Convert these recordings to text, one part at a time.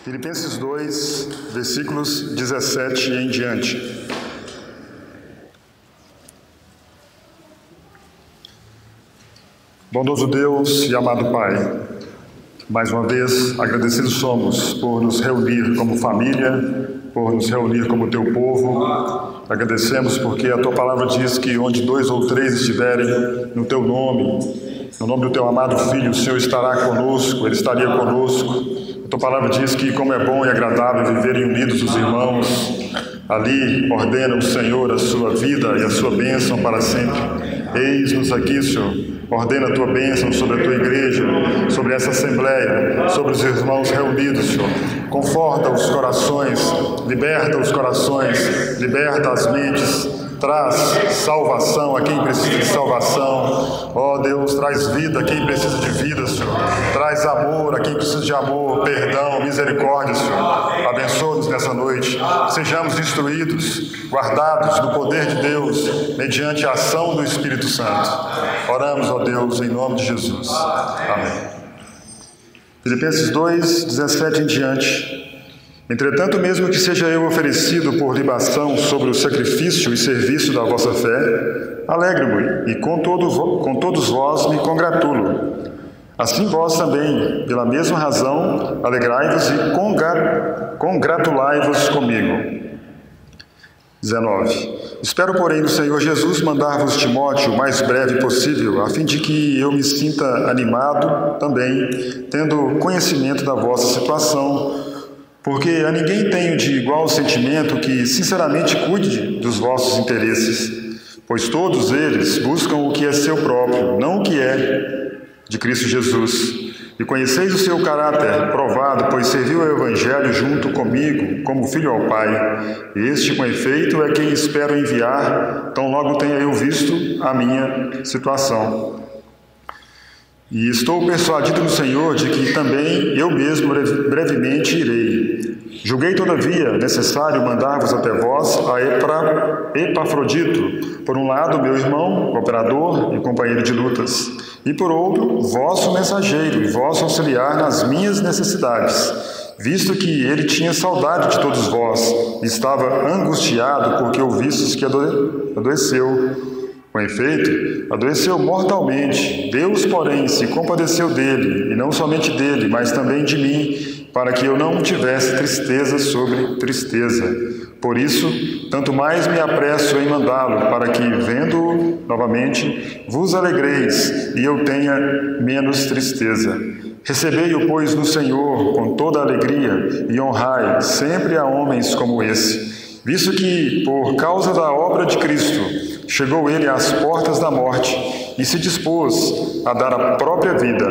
Filipenses 2, versículos 17 em diante. Bondoso Deus e amado Pai, mais uma vez agradecidos somos por nos reunir como família, por nos reunir como Teu povo. Agradecemos porque a Tua palavra diz que onde 2 ou 3 estiverem no Teu nome, no nome do Teu amado Filho, o Senhor estará conosco, Ele estaria conosco. A Tua palavra diz que como é bom e agradável viverem unidos os irmãos. Ali ordena o Senhor a sua vida e a sua bênção para sempre. Eis-nos aqui, Senhor. Ordena a Tua bênção sobre a Tua igreja, sobre essa assembleia, sobre os irmãos reunidos, Senhor. Conforta os corações, liberta os corações, liberta as mentes, traz salvação a quem precisa de salvação. Ó Deus, traz vida a quem precisa de vida, Senhor. Traz amor a quem precisa de amor, perdão, misericórdia, Senhor. Abençoa-nos nessa noite. Sejamos instruídos, guardados no poder de Deus, mediante a ação do Espírito Santo. Oramos, ó Deus, em nome de Jesus. Amém. Filipenses 2, 17 em diante. Entretanto, mesmo que seja eu oferecido por libação sobre o sacrifício e serviço da vossa fé, alegro-me e com todos vós me congratulo. Assim vós também, pela mesma razão, alegrai-vos e congratulai-vos comigo. 19. Espero, porém, no Senhor Jesus mandar-vos Timóteo o mais breve possível, a fim de que eu me sinta animado também, tendo conhecimento da vossa situação, porque a ninguém tenho de igual sentimento que sinceramente cuide dos vossos interesses, pois todos eles buscam o que é seu próprio, não o que é de Cristo Jesus. E conheceis o seu caráter provado, pois serviu ao Evangelho junto comigo, como filho ao Pai. Este, com efeito, é quem espero enviar, tão logo tenha eu visto a minha situação. E estou persuadido no Senhor de que também eu mesmo brevemente irei. Julguei, todavia, necessário mandar-vos até vós a Epafrodito, por um lado, meu irmão, cooperador e companheiro de lutas, e por outro, vosso mensageiro e vosso auxiliar nas minhas necessidades, visto que ele tinha saudade de todos vós e estava angustiado porque ouvistes que adoeceu. Com efeito, adoeceu mortalmente. Deus, porém, se compadeceu dele, e não somente dele, mas também de mim, para que eu não tivesse tristeza sobre tristeza. Por isso, tanto mais me apresso em mandá-lo, para que, vendo-o novamente, vos alegreis, e eu tenha menos tristeza. Recebei-o, pois, no Senhor com toda a alegria, e honrai sempre a homens como esse, visto que, por causa da obra de Cristo, chegou ele às portas da morte e se dispôs a dar a própria vida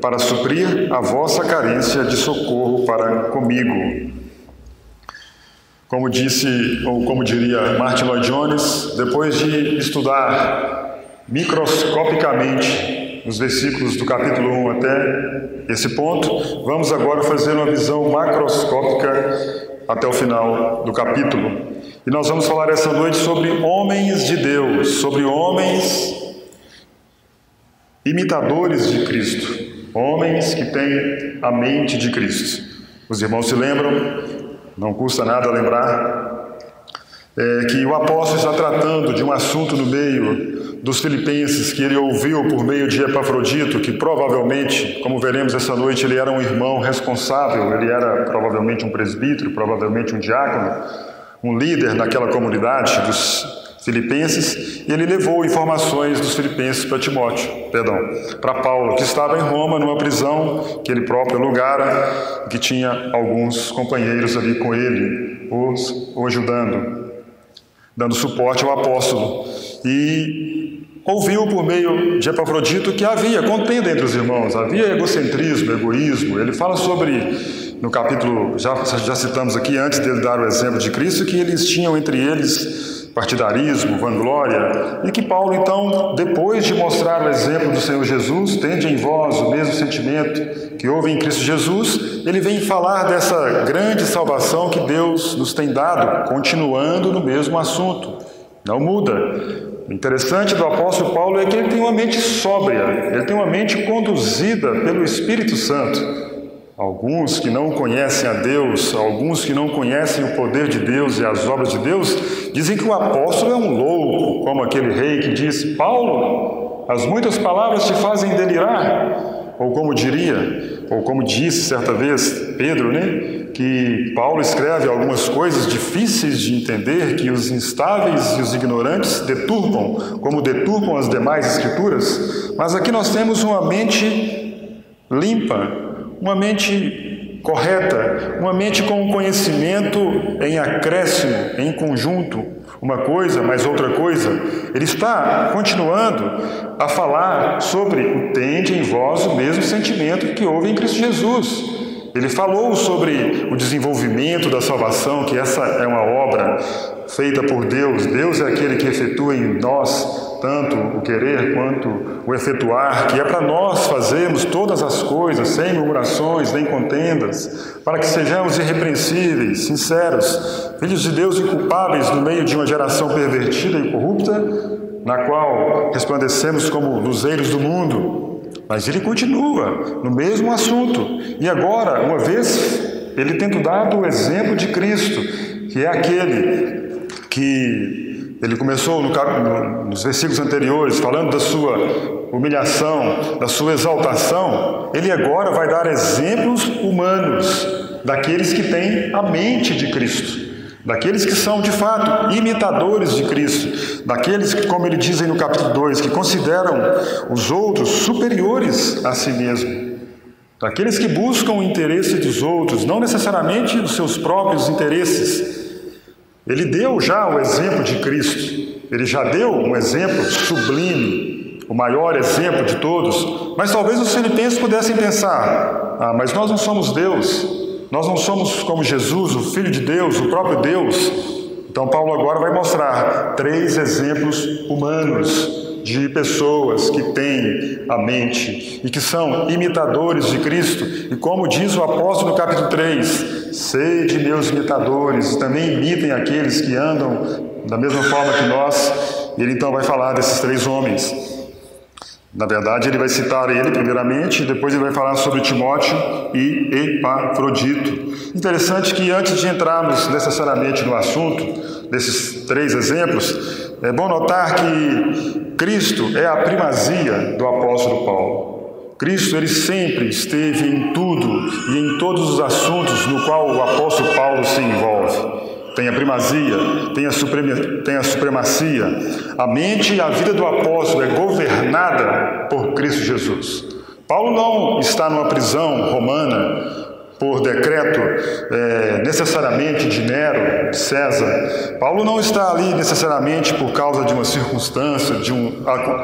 para suprir a vossa carência de socorro para comigo. Como disse, ou como diria Martin Lloyd Jones, depois de estudar microscopicamente os versículos do capítulo 1 até esse ponto, vamos agora fazer uma visão macroscópica até o final do capítulo. E nós vamos falar essa noite sobre homens de Deus, sobre homens imitadores de Cristo, homens que têm a mente de Cristo. Os irmãos se lembram, não custa nada lembrar, que o apóstolo está tratando de um assunto no meio dos filipenses que ele ouviu por meio de Epafrodito, que provavelmente, como veremos essa noite, ele era um irmão responsável, ele era provavelmente um presbítero, provavelmente um diácono, um líder naquela comunidade dos filipenses, e ele levou informações dos filipenses para Paulo, que estava em Roma, numa prisão que ele próprio alugara, que tinha alguns companheiros ali com ele, o ajudando, dando suporte ao apóstolo. E ouviu por meio de Epafrodito que havia contenda entre os irmãos, havia egocentrismo, egoísmo. Ele fala sobre, no capítulo, já citamos aqui, antes dele dar o exemplo de Cristo, que eles tinham entre eles partidarismo, vanglória, e que Paulo, então, depois de mostrar o exemplo do Senhor Jesus, tende em vós o mesmo sentimento que houve em Cristo Jesus, ele vem falar dessa grande salvação que Deus nos tem dado, continuando no mesmo assunto, não muda. O interessante do apóstolo Paulo é que ele tem uma mente sóbria, ele tem uma mente conduzida pelo Espírito Santo. Alguns que não conhecem a Deus, alguns que não conhecem o poder de Deus e as obras de Deus, dizem que o apóstolo é um louco, como aquele rei que disse: Paulo, as muitas palavras te fazem delirar. Ou como diria, ou como disse certa vez Pedro, que Paulo escreve algumas coisas difíceis de entender, que os instáveis e os ignorantes deturpam, como deturpam as demais escrituras. Mas aqui nós temos uma mente limpa, uma mente correta, uma mente com conhecimento em acréscimo, em conjunto, uma coisa mais outra coisa. Ele está continuando a falar sobre o tende em vós o mesmo sentimento que houve em Cristo Jesus. Ele falou sobre o desenvolvimento da salvação, que essa é uma obra feita por Deus. Deus é aquele que efetua em nós tanto o querer quanto o efetuar, que é para nós fazermos todas as coisas, sem murmurações nem contendas, para que sejamos irrepreensíveis, sinceros, filhos de Deus inculpáveis no meio de uma geração pervertida e corrupta, na qual resplandecemos como luzeiros do mundo. Mas ele continua no mesmo assunto. E agora, uma vez, ele tendo dado o exemplo de Cristo, que é aquele que ele começou nos versículos anteriores, falando da sua humilhação, da sua exaltação, ele agora vai dar exemplos humanos, daqueles que têm a mente de Cristo, daqueles que são, de fato, imitadores de Cristo, daqueles que, como ele diz aí no capítulo 2, que consideram os outros superiores a si mesmo, daqueles que buscam o interesse dos outros, não necessariamente os seus próprios interesses. Ele deu já o exemplo de Cristo, ele já deu um exemplo sublime, o maior exemplo de todos, mas talvez os filipenses pudessem pensar: mas nós não somos Deus, nós não somos como Jesus, o Filho de Deus, o próprio Deus. Então Paulo agora vai mostrar 3 exemplos humanos de pessoas que têm a mente e que são imitadores de Cristo. E como diz o apóstolo no capítulo 3, sede meus imitadores, também imitem aqueles que andam da mesma forma que nós. E ele então vai falar desses 3 homens. Na verdade, ele vai citar ele primeiramente, e depois ele vai falar sobre Timóteo e Epafrodito. Interessante que antes de entrarmos necessariamente no assunto desses 3 exemplos, é bom notar que Cristo é a primazia do apóstolo Paulo. Cristo, ele sempre esteve em tudo e em todos os assuntos no qual o apóstolo Paulo se envolve. Tem a primazia, tem a supremacia. A mente e a vida do apóstolo é governada por Cristo Jesus. Paulo não está numa prisão romana por decreto necessariamente de Nero, de César. Paulo não está ali necessariamente por causa de uma circunstância,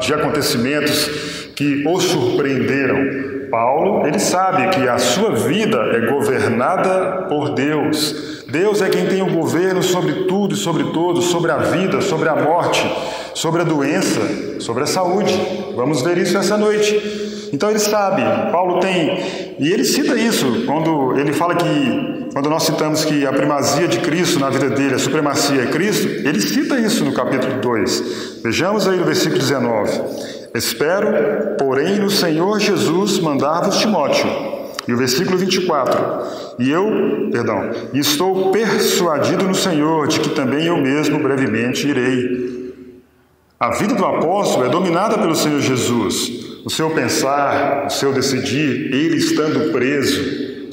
de acontecimentos que o surpreenderam. Paulo, ele sabe que a sua vida é governada por Deus. Deus é quem tem o governo sobre tudo e sobre todos, sobre a vida, sobre a morte, sobre a doença, sobre a saúde. Vamos ver isso essa noite. Então ele sabe, Paulo tem, e ele cita isso quando ele fala que, quando nós citamos que a primazia de Cristo na vida dele, a supremacia é Cristo, ele cita isso no capítulo 2. Vejamos aí no versículo 19. Espero, porém, no Senhor Jesus mandar-vos Timóteo. E o versículo 24. E estou persuadido no Senhor de que também eu mesmo brevemente irei. A vida do apóstolo é dominada pelo Senhor Jesus. O seu pensar, o seu decidir, ele estando preso,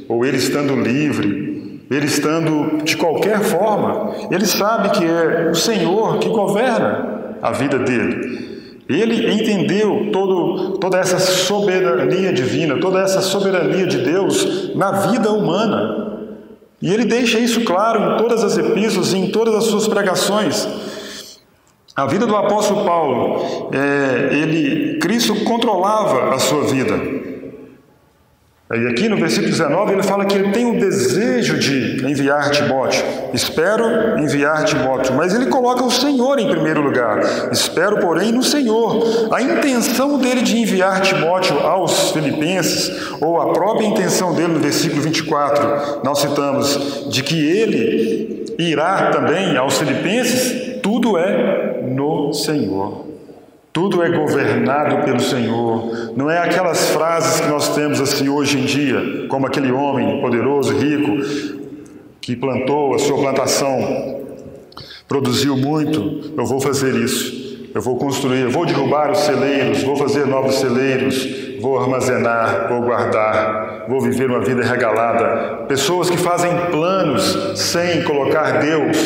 ou ele estando livre, ele estando de qualquer forma, ele sabe que é o Senhor que governa a vida dele. Ele entendeu toda essa soberania divina, toda essa soberania de Deus na vida humana. E ele deixa isso claro em todas as epístolas e em todas as suas pregações. A vida do apóstolo Paulo, Cristo controlava a sua vida. E aqui no versículo 19 ele fala que ele tem o desejo de enviar Timóteo. Espero enviar Timóteo. Mas ele coloca o Senhor em primeiro lugar. Espero, porém, no Senhor. A intenção dele de enviar Timóteo aos filipenses, ou a própria intenção dele no versículo 24, nós citamos, de que ele irá também aos filipenses, tudo é no Senhor. Tudo é governado pelo Senhor. Não é aquelas frases que nós temos assim hoje em dia, como aquele homem poderoso, rico, que plantou a sua plantação, produziu muito, eu vou fazer isso, eu vou construir, eu vou derrubar os celeiros, vou fazer novos celeiros, vou armazenar, vou guardar, vou viver uma vida regalada. Pessoas que fazem planos sem colocar Deus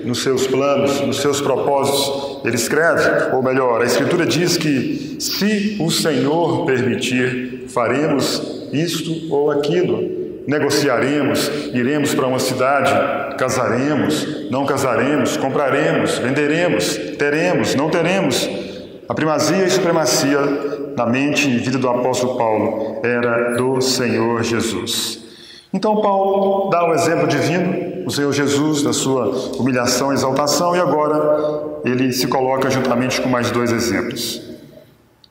nos seus planos, nos seus propósitos. Ele escreve, ou melhor, a Escritura diz que se o Senhor permitir, faremos isto ou aquilo. Negociaremos, iremos para uma cidade, casaremos, não casaremos, compraremos, venderemos, teremos, não teremos. A primazia e supremacia na mente e vida do apóstolo Paulo era do Senhor Jesus. Então Paulo dá o exemplo divino, o Senhor Jesus, da sua humilhação e exaltação, e agora ele se coloca juntamente com mais dois exemplos.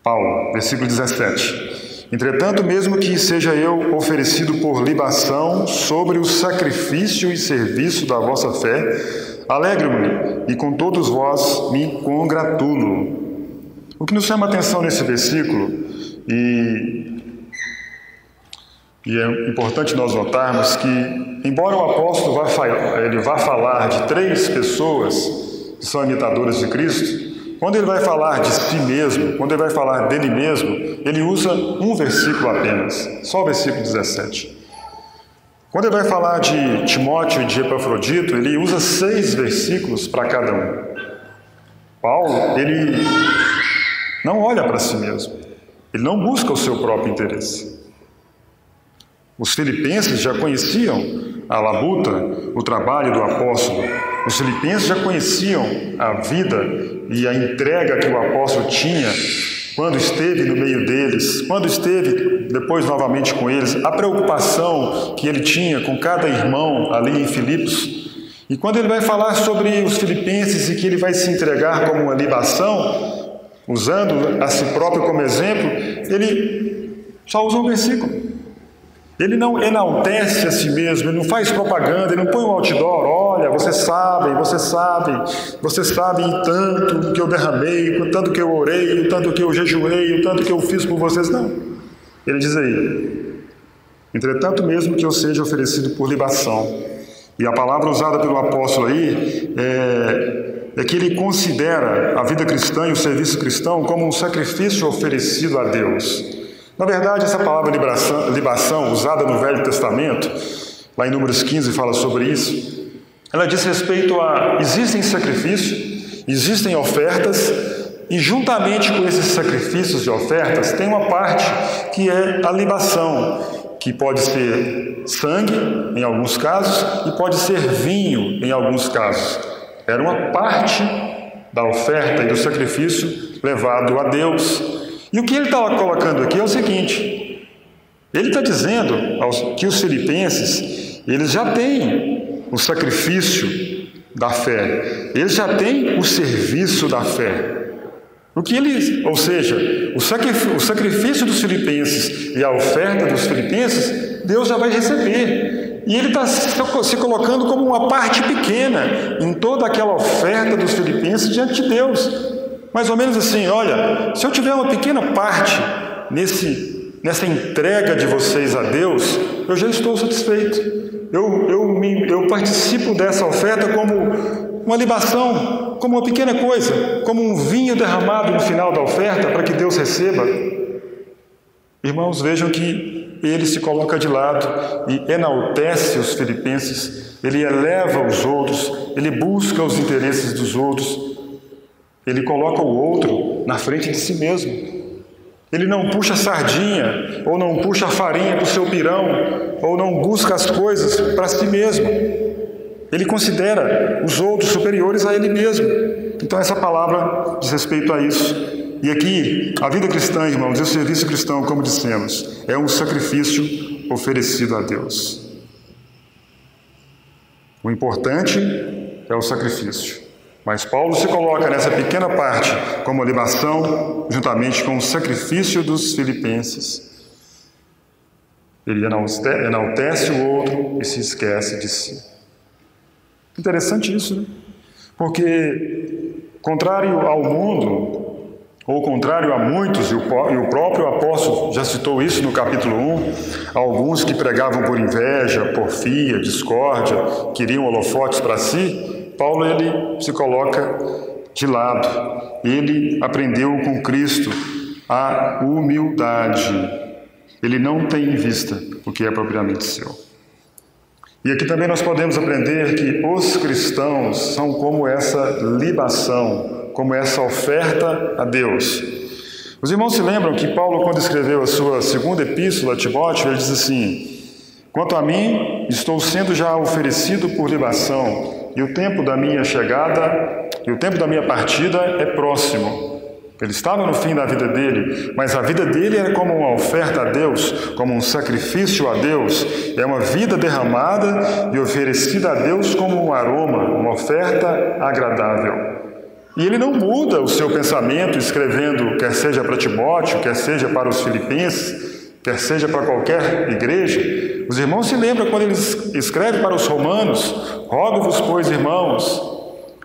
Paulo, versículo 17. Entretanto, mesmo que seja eu oferecido por libação sobre o sacrifício e serviço da vossa fé, alegro-me e com todos vós me congratulo. O que nos chama a atenção nesse versículo, e é importante nós notarmos que, embora o apóstolo vá falar de três pessoas que são imitadoras de Cristo, quando ele vai falar de si mesmo, quando ele vai falar dele mesmo, ele usa um versículo apenas, só o versículo 17. Quando ele vai falar de Timóteo e de Epafrodito, ele usa 6 versículos para cada um. Paulo, ele não olha para si mesmo, ele não busca o seu próprio interesse. Os filipenses já conheciam a labuta, o trabalho do apóstolo. Os filipenses já conheciam a vida e a entrega que o apóstolo tinha quando esteve no meio deles, quando esteve depois novamente com eles, a preocupação que ele tinha com cada irmão ali em Filipos. E quando ele vai falar sobre os filipenses e que ele vai se entregar como uma libação, usando a si próprio como exemplo, ele só usa um versículo. Ele não enaltece a si mesmo, ele não faz propaganda, ele não põe um outdoor, olha, você sabe o tanto que eu derramei, o tanto que eu orei, o tanto que eu jejuei, o tanto que eu fiz por vocês. Não. Ele diz aí, entretanto, mesmo que eu seja oferecido por libação, e a palavra usada pelo apóstolo aí é que ele considera a vida cristã e o serviço cristão como um sacrifício oferecido a Deus. Na verdade, essa palavra libação, usada no Velho Testamento, lá em Números 15 fala sobre isso, ela diz respeito a existem sacrifícios, existem ofertas, e juntamente com esses sacrifícios e ofertas, tem uma parte que é a libação, que pode ser sangue, em alguns casos, e pode ser vinho, em alguns casos. Era uma parte da oferta e do sacrifício levado a Deus. E o que ele está colocando aqui é o seguinte, ele está dizendo que os filipenses, eles já têm o sacrifício da fé, eles já têm o serviço da fé. Ou seja, o sacrifício dos filipenses e a oferta dos filipenses, Deus já vai receber. E ele está se colocando como uma parte pequena em toda aquela oferta dos filipenses diante de Deus. Mais ou menos assim, olha, se eu tiver uma pequena parte nessa entrega de vocês a Deus, eu já estou satisfeito. Eu participo dessa oferta como uma libação, como uma pequena coisa, como um vinho derramado no final da oferta para que Deus receba. Irmãos, vejam que ele se coloca de lado e enaltece os filipenses, ele eleva os outros, ele busca os interesses dos outros. Ele coloca o outro na frente de si mesmo. Ele não puxa sardinha, ou não puxa farinha para o seu pirão, ou não busca as coisas para si mesmo. Ele considera os outros superiores a ele mesmo. Então essa palavra diz respeito a isso. E aqui, a vida cristã, irmãos, e o serviço cristão, como dissemos, é um sacrifício oferecido a Deus. O importante é o sacrifício. Mas Paulo se coloca nessa pequena parte como libação, juntamente com o sacrifício dos filipenses. Ele enaltece o outro e se esquece de si. Interessante isso, né? Porque, contrário ao mundo, ou contrário a muitos, e o próprio apóstolo já citou isso no capítulo 1, alguns que pregavam por inveja, porfia, discórdia, queriam holofotes para si, Paulo ele se coloca de lado. Ele aprendeu com Cristo a humildade. Ele não tem em vista o que é propriamente seu. E aqui também nós podemos aprender que os cristãos são como essa libação, como essa oferta a Deus. Os irmãos se lembram que Paulo, quando escreveu a sua segunda epístola a Timóteo, ele diz assim: quanto a mim, estou sendo já oferecido por libação, e o tempo da minha chegada, e o tempo da minha partida é próximo. Ele estava no fim da vida dele, mas a vida dele era como uma oferta a Deus, como um sacrifício a Deus. É uma vida derramada e oferecida a Deus como um aroma, uma oferta agradável. E ele não muda o seu pensamento escrevendo, quer seja para Timóteo, quer seja para os filipenses, quer seja para qualquer igreja. Os irmãos se lembram quando ele escreve para os romanos: rogo-vos, pois, irmãos,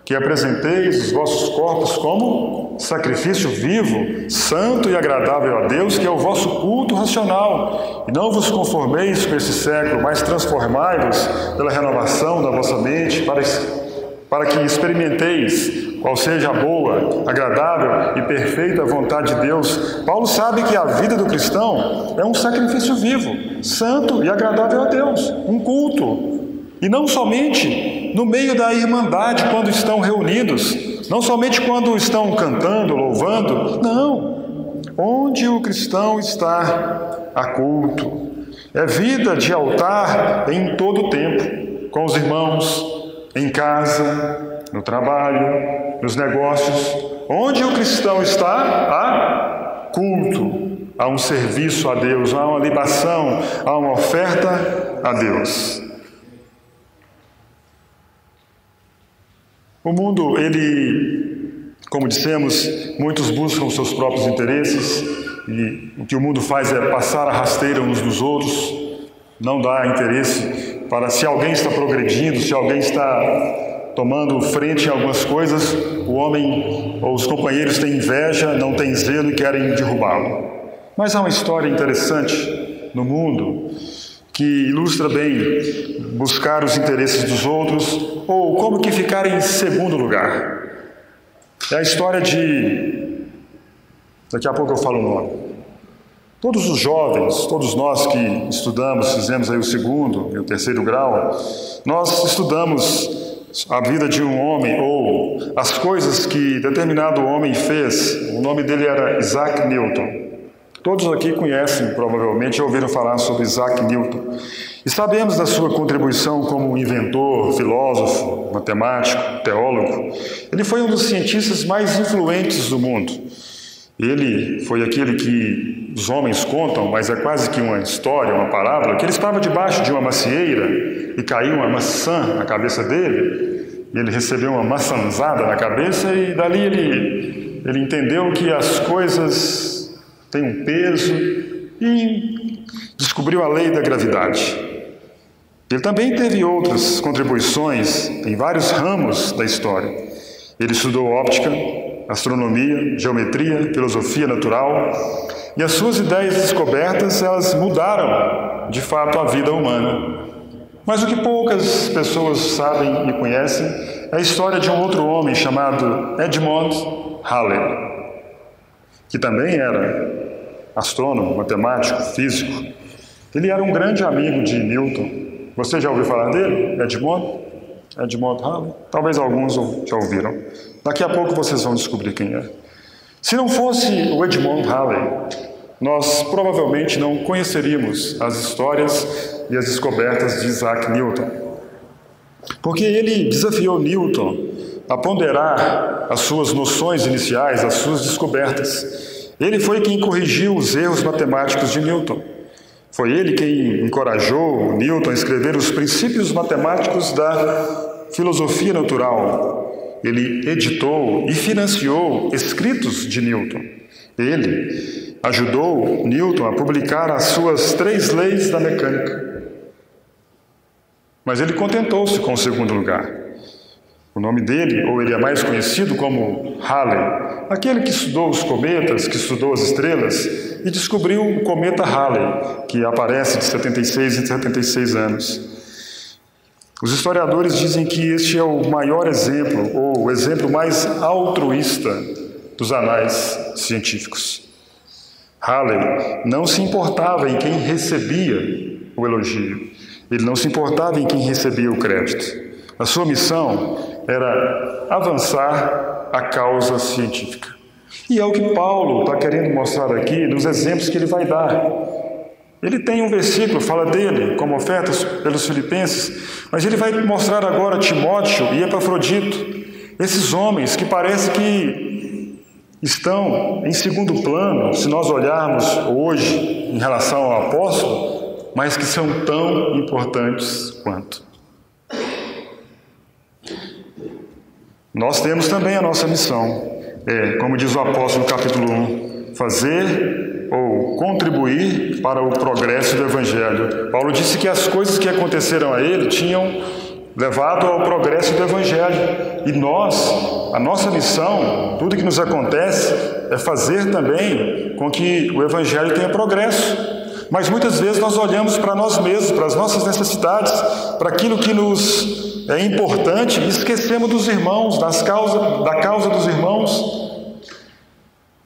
que apresenteis os vossos corpos como sacrifício vivo, santo e agradável a Deus, que é o vosso culto racional. E não vos conformeis com esse século, mas transformai-vos pela renovação da vossa mente, para que experimenteis qual seja a boa, agradável e perfeita vontade de Deus. Paulo sabe que a vida do cristão é um sacrifício vivo, santo e agradável a Deus, um culto. E não somente no meio da irmandade, quando estão reunidos, não somente quando estão cantando, louvando, não. Onde o cristão está, há culto. É vida de altar em todo o tempo, com os irmãos, em casa, no trabalho, nos negócios. Onde o cristão está, há culto, há um serviço a Deus, há uma libação, há uma oferta a Deus. O mundo, ele, como dissemos, muitos buscam seus próprios interesses, e o que o mundo faz é passar a rasteira uns dos outros, não dá interesse para se alguém está progredindo, se alguém está tomando frente em algumas coisas, o homem ou os companheiros têm inveja, não têm zelo e querem derrubá-lo. Mas há uma história interessante no mundo que ilustra bem buscar os interesses dos outros ou como que ficar em segundo lugar. É a história de... Daqui a pouco eu falo o nome. Todos os jovens, todos nós que estudamos, fizemos aí o segundo e o terceiro grau, nós estudamos a vida de um homem ou as coisas que determinado homem fez. O nome dele era Isaac Newton. Todos aqui conhecem, provavelmente, já ouviram falar sobre Isaac Newton. E sabemos da sua contribuição como inventor, filósofo, matemático, teólogo. Ele foi um dos cientistas mais influentes do mundo. Ele foi aquele que os homens contam, mas é quase que uma história, uma parábola, que ele estava debaixo de uma macieira e caiu uma maçã na cabeça dele. E ele recebeu uma maçãzada na cabeça e dali ele entendeu que as coisas tem um peso e descobriu a lei da gravidade. Ele também teve outras contribuições em vários ramos da história. Ele estudou óptica, astronomia, geometria, filosofia natural, e as suas ideias descobertas, elas mudaram, de fato, a vida humana. Mas o que poucas pessoas sabem e conhecem é a história de um outro homem chamado Edmund Halley, que também era astrônomo, matemático, físico. Ele era um grande amigo de Newton. Você já ouviu falar dele? Edmund Halley? Talvez alguns já ouviram. Daqui a pouco vocês vão descobrir quem é. Se não fosse o Edmund Halley, nós provavelmente não conheceríamos as histórias e as descobertas de Isaac Newton. Porque ele desafiou Newton a ponderar as suas noções iniciais, as suas descobertas. Ele foi quem corrigiu os erros matemáticos de Newton. Foi ele quem encorajou Newton a escrever os princípios matemáticos da filosofia natural. Ele editou e financiou escritos de Newton. Ele ajudou Newton a publicar as suas 3 leis da mecânica. Mas ele contentou-se com o segundo lugar. O nome dele, ou ele é mais conhecido como Halley, aquele que estudou os cometas, que estudou as estrelas e descobriu o cometa Halley, que aparece de 76 em 76 anos. Os historiadores dizem que este é o maior exemplo, ou o exemplo mais altruísta dos anais científicos. Halley não se importava em quem recebia o elogio, ele não se importava em quem recebia o crédito. A sua missão era avançar a causa científica. E é o que Paulo está querendo mostrar aqui nos exemplos que ele vai dar. Ele tem um versículo, fala dele, como oferta pelos filipenses, mas ele vai mostrar agora Timóteo e Epafrodito, esses homens que parece que estão em segundo plano, se nós olharmos hoje em relação ao apóstolo, mas que são tão importantes quanto. Nós temos também a nossa missão, como diz o apóstolo no capítulo 1, fazer ou contribuir para o progresso do Evangelho. Paulo disse que as coisas que aconteceram a ele tinham levado ao progresso do Evangelho. E nós, a nossa missão, tudo que nos acontece, é fazer também com que o Evangelho tenha progresso. Mas muitas vezes nós olhamos para nós mesmos, para as nossas necessidades, para aquilo que nos é importante e esquecemos dos irmãos, da causa dos irmãos.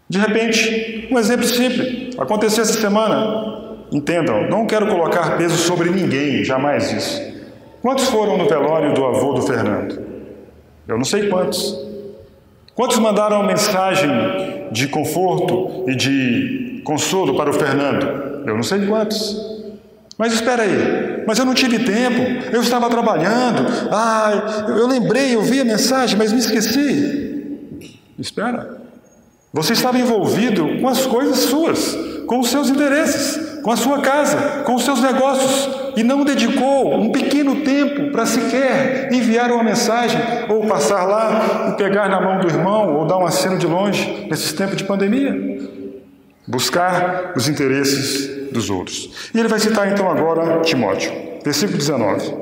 De repente, um exemplo simples, aconteceu essa semana. Entendam, não quero colocar peso sobre ninguém, jamais isso. Quantos foram no velório do avô do Fernando? Eu não sei quantos. Quantos mandaram mensagem de conforto e de consolo para o Fernando? Eu não sei quantos. Mas espera aí, mas eu não tive tempo, eu estava trabalhando, eu lembrei, eu vi a mensagem, mas me esqueci. Espera, você estava envolvido com as coisas suas, com os seus interesses, com a sua casa, com os seus negócios, e não dedicou um pequeno tempo para sequer enviar uma mensagem, ou passar lá e pegar na mão do irmão, ou dar um aceno de longe, nesses tempos de pandemia. Buscar os interesses dos outros. E ele vai citar então agora Timóteo, versículo 19.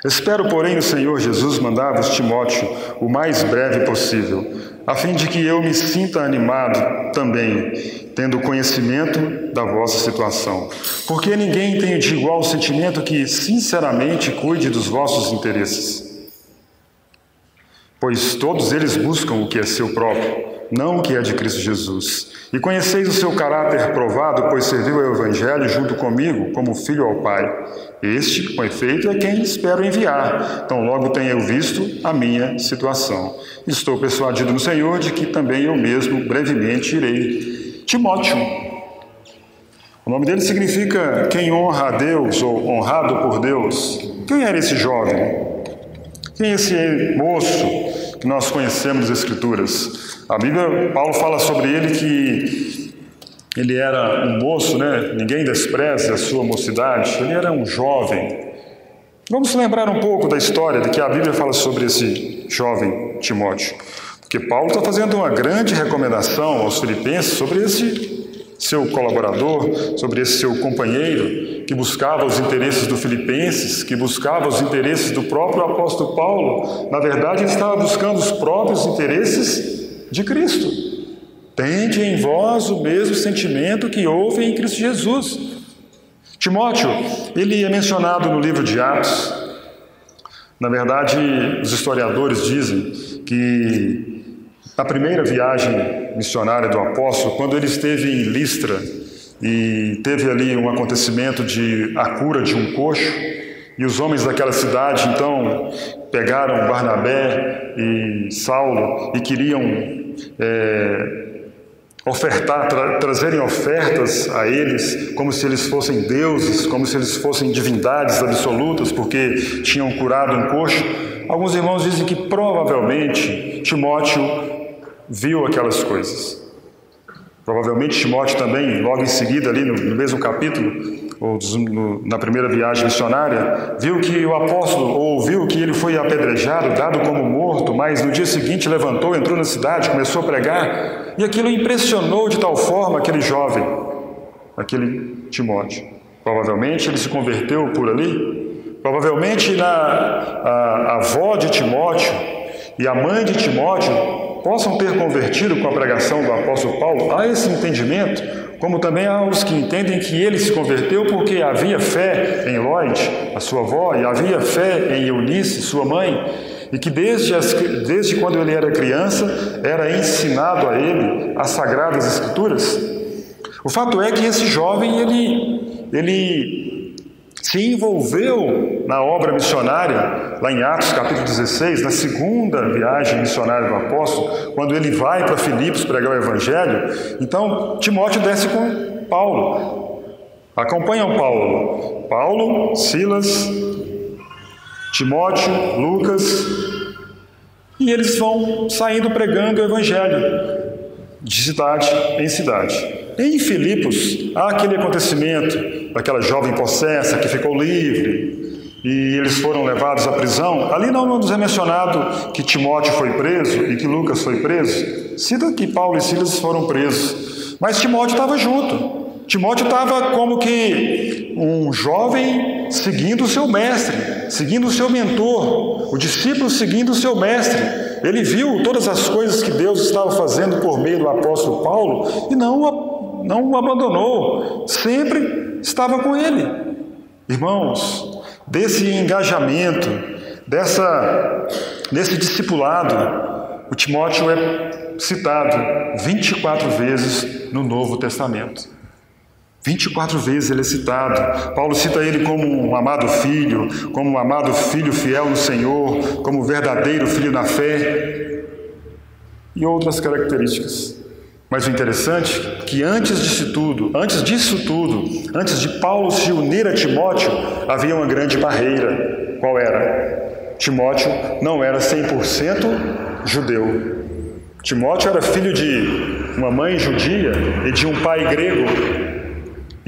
Espero, porém, no Senhor Jesus mandar-vos Timóteo o mais breve possível, a fim de que eu me sinta animado também, tendo conhecimento da vossa situação. Porque ninguém tem de igual sentimento que, sinceramente, cuide dos vossos interesses. Pois todos eles buscam o que é seu próprio, não o que é de Cristo Jesus. E conheceis o seu caráter provado, pois serviu ao Evangelho junto comigo, como filho ao Pai. Este, com efeito, é quem espero enviar. Então logo tenha eu visto a minha situação. Estou persuadido no Senhor de que também eu mesmo brevemente irei. Timóteo. O nome dele significa quem honra a Deus, ou honrado por Deus. Quem era esse jovem? Quem é esse moço que nós conhecemos das Escrituras? A Bíblia, Paulo fala sobre ele que ele era um moço, né? Ninguém despreza a sua mocidade. Ele era um jovem. Vamos lembrar um pouco da história de que a Bíblia fala sobre esse jovem Timóteo. Porque Paulo está fazendo uma grande recomendação aos filipenses sobre esse seu colaborador, sobre esse seu companheiro, que buscava os interesses do Filipenses, que buscava os interesses do próprio apóstolo Paulo. Na verdade, ele estava buscando os próprios interesses de Cristo. Tende em vós o mesmo sentimento que houve em Cristo Jesus. Timóteo, ele é mencionado no livro de Atos. Na verdade, os historiadores dizem que na primeira viagem missionária do apóstolo, quando ele esteve em Listra e teve ali um acontecimento de a cura de um coxo, e os homens daquela cidade, então, pegaram Barnabé e Saulo e queriam trazerem ofertas a eles, como se eles fossem deuses, como se eles fossem divindades absolutas, porque tinham curado um coxo. Alguns irmãos dizem que provavelmente Timóteo viu aquelas coisas. provavelmente Timóteo também, logo em seguida, ali no mesmo capítulo, ou na primeira viagem missionária, viu que o apóstolo ouviu que ele foi apedrejado, dado como morto, mas no dia seguinte levantou, entrou na cidade, começou a pregar, e aquilo impressionou de tal forma aquele jovem, aquele Timóteo. Provavelmente ele se converteu por ali, provavelmente a avó de Timóteo e a mãe de Timóteo possam ter convertido com a pregação do apóstolo Paulo a esse entendimento, como também há os que entendem que ele se converteu porque havia fé em Lloyd, a sua avó, e havia fé em Eunice, sua mãe, e que desde quando ele era criança era ensinado a ele as Sagradas Escrituras. O fato é que esse jovem, ele se envolveu na obra missionária, lá em Atos capítulo 16, na segunda viagem missionária do apóstolo, quando ele vai para Filipos pregar o Evangelho. Então, Timóteo desce com Paulo. Acompanham Paulo, Silas, Timóteo, Lucas, e eles vão saindo pregando o Evangelho de cidade em cidade. Em Filipos, há aquele acontecimento daquela jovem possessa que ficou livre e eles foram levados à prisão. Ali não nos é mencionado que Timóteo foi preso e que Lucas foi preso. Cita que Paulo e Silas foram presos. Mas Timóteo estava junto. Timóteo estava como que um jovem seguindo o seu mestre, seguindo o seu mentor, o discípulo seguindo o seu mestre. Ele viu todas as coisas que Deus estava fazendo por meio do apóstolo Paulo e não o abandonou, sempre estava com ele. Irmãos, desse engajamento, desse discipulado, o Timóteo é citado 24 vezes no Novo Testamento. 24 vezes ele é citado. Paulo cita ele como um amado filho fiel no Senhor, como verdadeiro filho na fé e outras características. Mas o interessante é que antes disso tudo, antes de Paulo se unir a Timóteo, havia uma grande barreira. Qual era? Timóteo não era 100% judeu. Timóteo era filho de uma mãe judia e de um pai grego.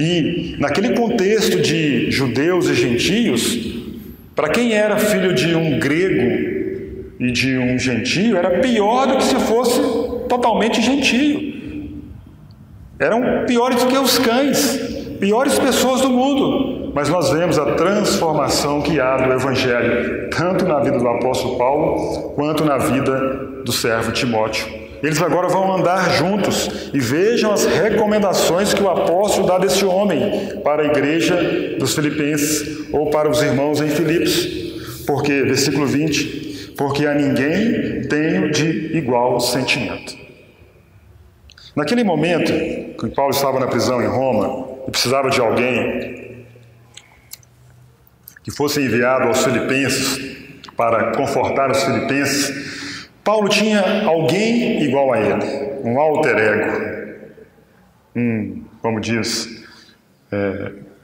E naquele contexto de judeus e gentios, para quem era filho de um grego e de um gentio, era pior do que se fosse totalmente gentio. Eram piores do que os cães, piores pessoas do mundo. Mas nós vemos a transformação que há do Evangelho, tanto na vida do apóstolo Paulo, quanto na vida do servo Timóteo. Eles agora vão andar juntos e vejam as recomendações que o apóstolo dá desse homem para a igreja dos Filipenses ou para os irmãos em Filipos. Porque, versículo 20, porque a ninguém tenho de igual sentimento. Naquele momento, que Paulo estava na prisão em Roma e precisava de alguém que fosse enviado aos filipenses para confortar os filipenses, Paulo tinha alguém igual a ele, um alter ego, como diz,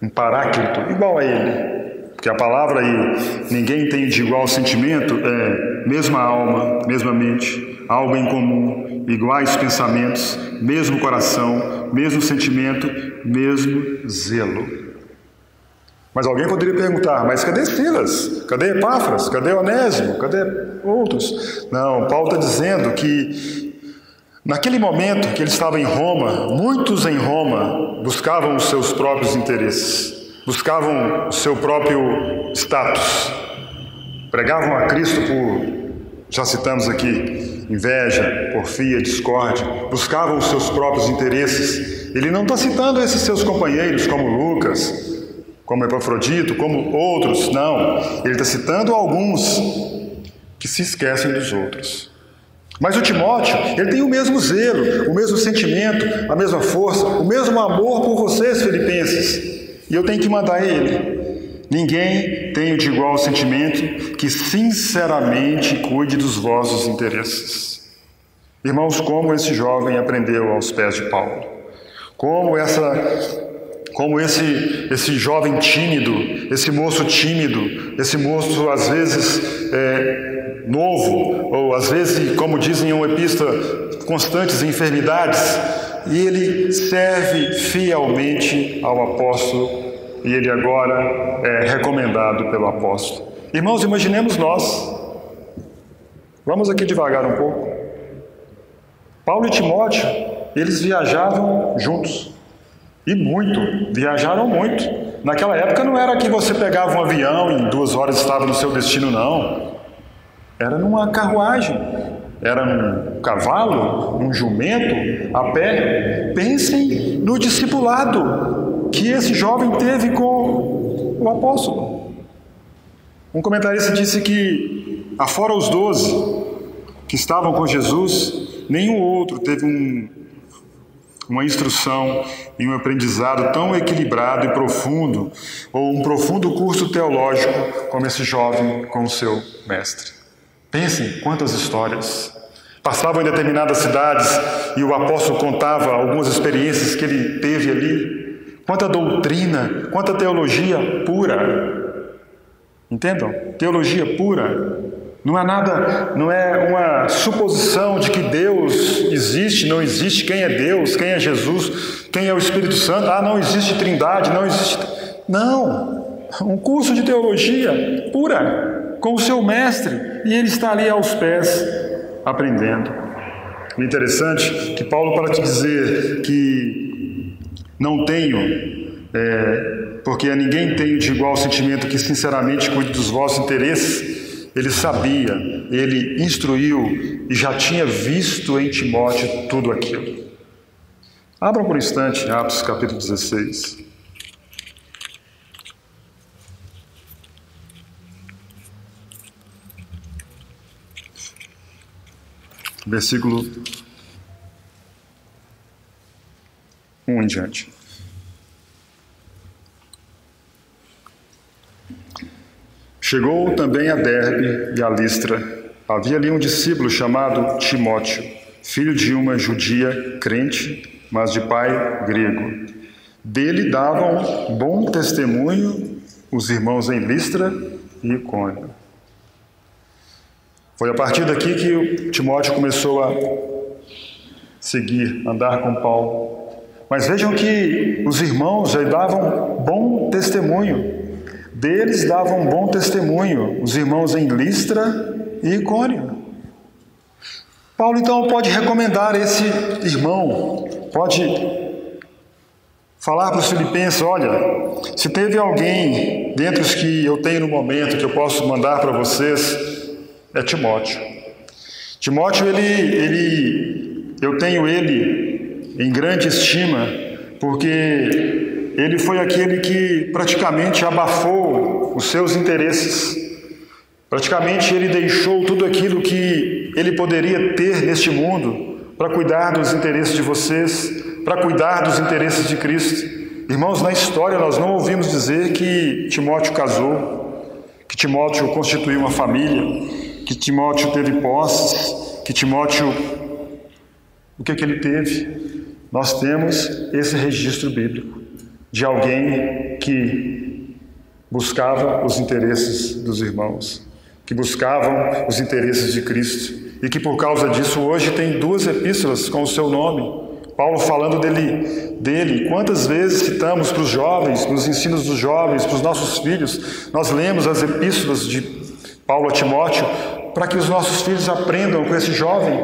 um paráclito igual a ele. Porque a palavra aí, ninguém tem de igual sentimento, é mesma alma, mesma mente, algo em comum, iguais pensamentos, mesmo coração, mesmo sentimento, mesmo zelo. Mas alguém poderia perguntar, mas cadê Silas? Cadê Epáfras? Cadê Onésimo? Cadê outros? Não, Paulo está dizendo que naquele momento que ele estava em Roma, muitos em Roma buscavam os seus próprios interesses. Buscavam o seu próprio status, pregavam a Cristo já citamos aqui, inveja, porfia, discórdia, buscavam os seus próprios interesses. Ele não está citando esses seus companheiros, como Lucas, como Epafrodito, como outros, não. Ele está citando alguns que se esquecem dos outros. Mas o Timóteo, ele tem o mesmo zelo, o mesmo sentimento, a mesma força, o mesmo amor por vocês, filipenses. E eu tenho que mandar ele. Ninguém tem de igual sentimento que sinceramente cuide dos vossos interesses. Irmãos, como esse jovem aprendeu aos pés de Paulo. Como esse jovem tímido, esse moço tímido, esse moço às vezes novo, ou às vezes, como dizem em uma epístola, constantes enfermidades, e ele serve fielmente ao apóstolo, e ele agora é recomendado pelo apóstolo. Irmãos, imaginemos nós. Vamos aqui devagar um pouco. Paulo e Timóteo, eles viajavam juntos. E muito, viajaram muito. Naquela época não era que você pegava um avião e em 2 horas estava no seu destino, não. Era numa carruagem, era num cavalo, num jumento, a pé. Pensem no discipulado que esse jovem teve com o apóstolo. Um comentarista disse que, afora os 12 que estavam com Jesus, nenhum outro teve uma instrução e um aprendizado tão equilibrado e profundo, ou um profundo curso teológico como esse jovem com o seu mestre. Pensem quantas histórias. Passavam em determinadas cidades e o apóstolo contava algumas experiências que ele teve ali. Quanta doutrina, quanta teologia pura. Entendam? Teologia pura. Não é nada, não é uma suposição de que Deus existe, não existe, quem é Deus, quem é Jesus, quem é o Espírito Santo, não existe trindade, não existe... Não! Um curso de teologia pura, com o seu mestre, e ele está ali aos pés, aprendendo. O interessante é que Paulo, para te dizer que não tenho, porque a ninguém tenho de igual sentimento que sinceramente cuide dos vossos interesses, ele sabia, ele instruiu e já tinha visto em Timóteo tudo aquilo. Abram por um instante Atos capítulo 16. Versículo 1 em diante. Chegou também a Derbe e a Listra. Havia ali um discípulo chamado Timóteo, filho de uma judia crente, mas de pai grego. Dele davam bom testemunho os irmãos em Listra e Icônio. Foi a partir daqui que o Timóteo começou a seguir, andar com Paulo. Mas vejam que os irmãos já davam bom testemunho. Deles davam bom testemunho os irmãos em Listra e Icônio. Paulo então pode recomendar esse irmão, pode falar para os filipenses: olha, se teve alguém dentre os que eu tenho no momento que eu posso mandar para vocês, é Timóteo. Timóteo, eu tenho ele em grande estima, porque ele foi aquele que praticamente abafou os seus interesses. Praticamente ele deixou tudo aquilo que ele poderia ter neste mundo para cuidar dos interesses de vocês, para cuidar dos interesses de Cristo. Irmãos, na história nós não ouvimos dizer que Timóteo casou, que Timóteo constituiu uma família, que Timóteo teve posses, que Timóteo... O que ele teve? Nós temos esse registro bíblico de alguém que buscava os interesses dos irmãos, que buscavam os interesses de Cristo, e que por causa disso hoje tem 2 epístolas com o seu nome. Paulo falando dele. Quantas vezes citamos para os jovens, nos ensinos dos jovens, para os nossos filhos, nós lemos as epístolas de Paulo a Timóteo, para que os nossos filhos aprendam com esse jovem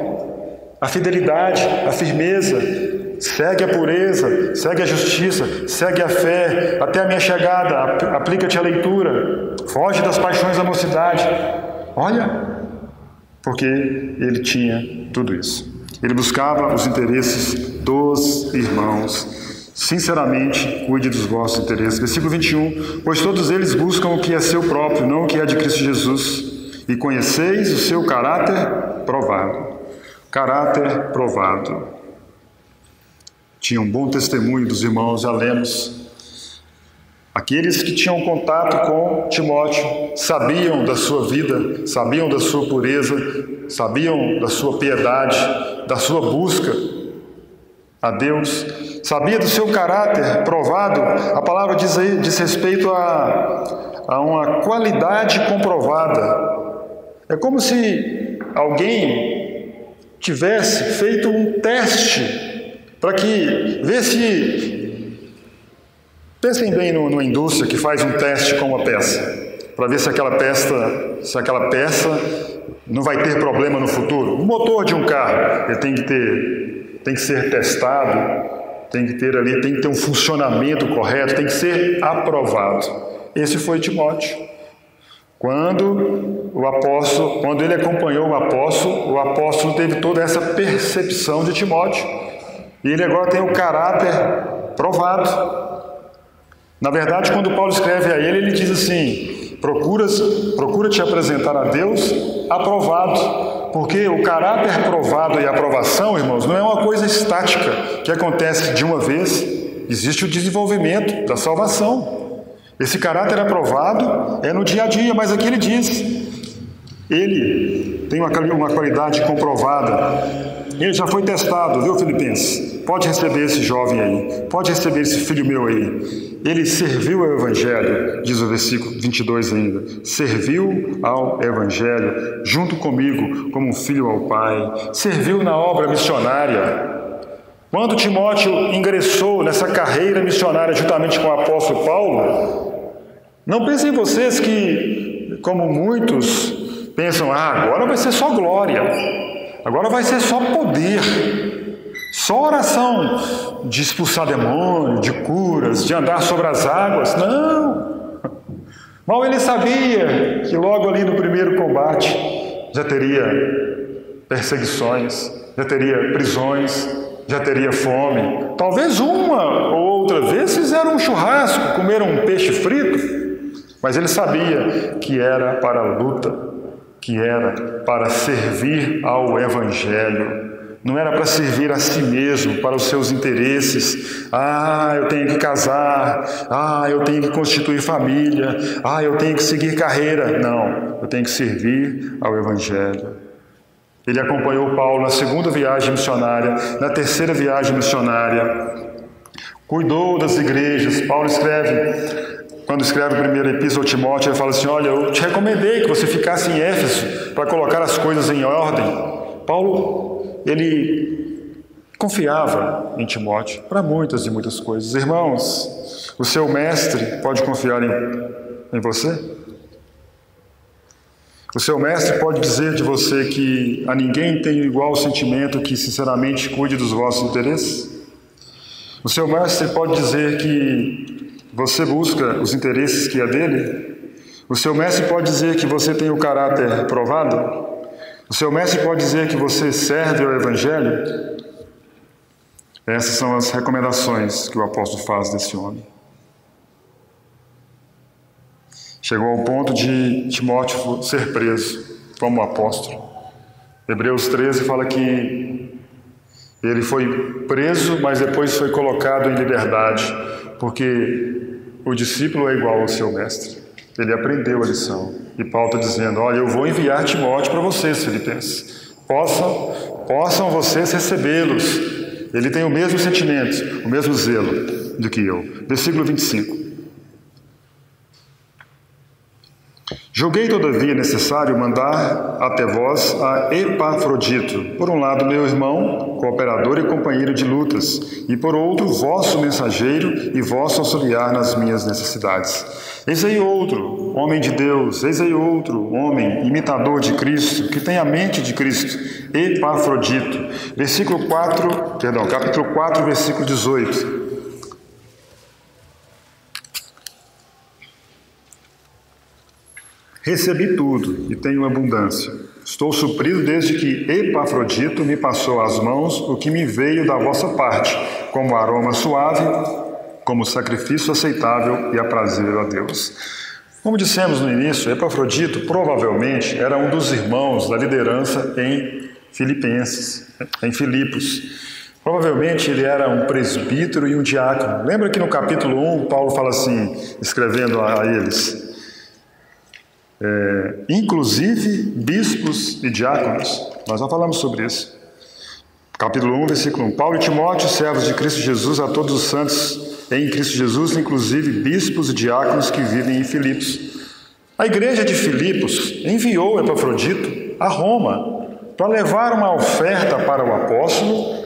a fidelidade, a firmeza. Segue a pureza, segue a justiça, segue a fé, até a minha chegada, aplica-te a leitura, foge das paixões da mocidade. Olha, porque ele tinha tudo isso. Ele buscava os interesses dos irmãos. Sinceramente, cuide dos vossos interesses. Versículo 21, pois todos eles buscam o que é seu próprio, não o que é de Cristo Jesus, e conheceis o seu caráter provado. Caráter provado. Tinha um bom testemunho dos irmãos, já lemos. Aqueles que tinham contato com Timóteo sabiam da sua vida, sabiam da sua pureza, sabiam da sua piedade, da sua busca a Deus, sabia do seu caráter provado. A palavra diz respeito a uma qualidade comprovada. É como se alguém tivesse feito um teste para que, vê se, pensem bem numa indústria que faz um teste com uma peça, para ver se aquela peça não vai ter problema no futuro. O motor de um carro, ele tem que ser testado, tem que ter um funcionamento correto, tem que ser aprovado. Esse foi Timóteo. Quando ele acompanhou o apóstolo teve toda essa percepção de Timóteo. E ele agora tem o caráter provado. Na verdade, quando Paulo escreve a ele diz assim: procura te apresentar a Deus aprovado. Porque o caráter provado e a aprovação, irmãos, não é uma coisa estática que acontece de uma vez. Existe o desenvolvimento da salvação. Esse caráter aprovado é no dia a dia, mas aqui ele diz: ele tem uma qualidade comprovada. Ele já foi testado, viu, Filipenses? Pode receber esse jovem aí, pode receber esse filho meu aí. Ele serviu ao Evangelho, diz o versículo 22 ainda. Serviu ao Evangelho, junto comigo, como um filho ao Pai. Serviu na obra missionária. Quando Timóteo ingressou nessa carreira missionária juntamente com o apóstolo Paulo, não pensem vocês que, como muitos pensam, agora vai ser só glória, agora vai ser só poder, só oração de expulsar demônio, de curas, de andar sobre as águas. Não! Mal ele sabia que logo ali no primeiro combate já teria perseguições, já teria prisões, já teria fome. Talvez uma ou outra vez fizeram um churrasco, comeram um peixe frito, mas ele sabia que era para a luta, que era para servir ao Evangelho. Não era para servir a si mesmo, para os seus interesses. Eu tenho que casar. Eu tenho que constituir família. Eu tenho que seguir carreira. Não, eu tenho que servir ao Evangelho. Ele acompanhou Paulo na segunda viagem missionária, na terceira viagem missionária. Cuidou das igrejas. Paulo quando escreve a primeira epístola a Timóteo, ele fala assim: olha, eu te recomendei que você ficasse em Éfeso para colocar as coisas em ordem. Paulo, ele confiava em Timóteo para muitas e muitas coisas. Irmãos, o seu mestre pode confiar em você? O seu mestre pode dizer de você que a ninguém tem igual sentimento que sinceramente cuide dos vossos interesses? O seu mestre pode dizer que você busca os interesses que é dele? O seu mestre pode dizer que você tem o caráter provado? O seu mestre pode dizer que você serve ao Evangelho? Essas são as recomendações que o apóstolo faz desse homem. Chegou ao ponto de Timóteo ser preso como apóstolo. Hebreus 13 fala que ele foi preso, mas depois foi colocado em liberdade, porque o discípulo é igual ao seu mestre. Ele aprendeu a lição. E Paulo está dizendo: olha, eu vou enviar Timóteo para vocês, filipenses. Possam vocês recebê-los. Ele tem o mesmo sentimento, o mesmo zelo do que eu. Versículo 25. Julguei, todavia, necessário mandar até vós a Epafrodito, por um lado meu irmão, cooperador e companheiro de lutas, e por outro vosso mensageiro e vosso auxiliar nas minhas necessidades. Eis aí outro, homem de Deus, eis aí outro, homem, imitador de Cristo, que tem a mente de Cristo, Epafrodito. Capítulo 4, versículo 18. Recebi tudo e tenho abundância. Estou suprido desde que Epafrodito me passou às mãos o que me veio da vossa parte, como aroma suave, como sacrifício aceitável e aprazível a Deus. Como dissemos no início, Epafrodito provavelmente era um dos irmãos da liderança em Filipos. Provavelmente ele era um presbítero e um diácono. Lembra que no capítulo 1, Paulo fala assim, escrevendo a eles: inclusive bispos e diáconos. Nós já falamos sobre isso. Capítulo 1, versículo 1. Paulo e Timóteo, servos de Cristo Jesus, a todos os santos em Cristo Jesus, inclusive bispos e diáconos que vivem em Filipos. A igreja de Filipos enviou Epafrodito a Roma para levar uma oferta para o apóstolo